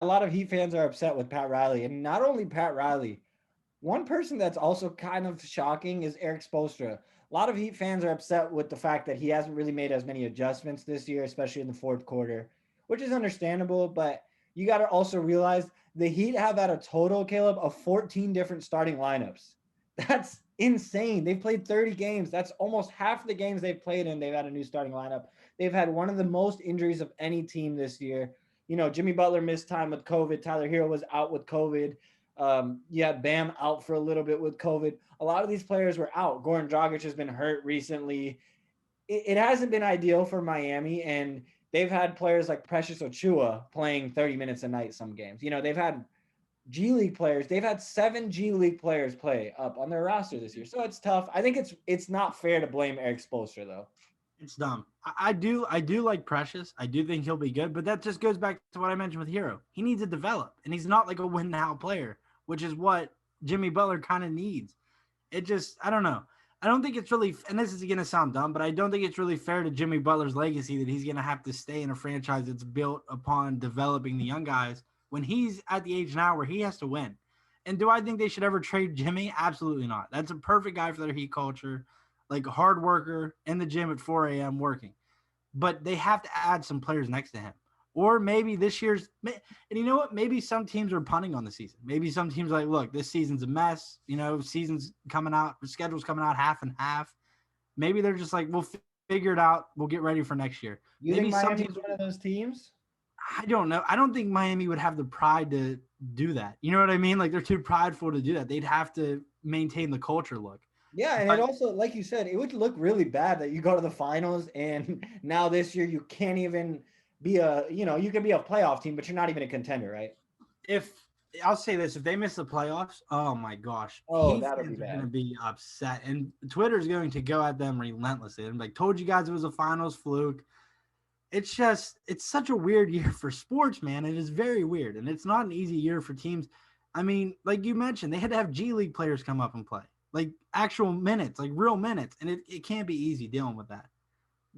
a lot of Heat fans are upset with Pat Riley, and not only Pat Riley. One person that's also kind of shocking is Eric Spoelstra. A lot of Heat fans are upset with the fact that he hasn't really made as many adjustments this year, especially in the fourth quarter, which is understandable. But you got to also realize the Heat have at a total, Caleb, of 14 different starting lineups. That's insane. They've played 30 games. That's almost half the games they've played in. They've had a new starting lineup. They've had one of the most injuries of any team this year. You know, Jimmy Butler missed time with COVID. Tyler Hero was out with COVID. You had Bam out for a little bit with COVID. A lot of these players were out. Goran Dragic has been hurt recently. It hasn't been ideal for Miami, and they've had players like Precious Ochua playing 30 minutes a night some games. You know, they've had G League players. They've had 7 G League players play up on their roster this year. So it's tough. I think it's not fair to blame Eric Spoelstra though. It's dumb. I do like Precious. I do think he'll be good, but that just goes back to what I mentioned with Hero. He needs to develop, and he's not like a win now player, which is what Jimmy Butler kind of needs. It just, I don't know. I don't think it's really, and this is going to sound dumb, but I don't think it's really fair to Jimmy Butler's legacy that he's going to have to stay in a franchise that's built upon developing the young guys when he's at the age now where he has to win. And do I think they should ever trade Jimmy? Absolutely not. That's a perfect guy for their Heat culture, like a hard worker in the gym at 4 a.m. working. But they have to add some players next to him. Or maybe this year's, and you know what? Maybe some teams are punting on the season. Maybe some teams are like, look, this season's a mess. You know, season's coming out, the schedule's coming out half and half. Maybe they're just like, we'll figure it out. We'll get ready for next year. You Maybe think some Miami's teams, one of those teams? I don't know. I don't think Miami would have the pride to do that. You know what I mean? Like they're too prideful to do that. They'd have to maintain the culture look. Yeah, and it But also, like you said, it would look really bad that you go to the finals and now this year you can't even be you can be a playoff team, but you're not even a contender, right? if I'll say this, if they miss the playoffs, oh my gosh, Oh, Heat that'll be fans are going to bad. be upset, and Twitter's going to go at them relentlessly. I'm like, told you guys it was a finals fluke. It's such a weird year for sports, man. It is very weird, and it's not an easy year for teams. I mean, like you mentioned, they had to have G League players come up and play, like actual minutes, like real minutes, and it can't be easy dealing with that.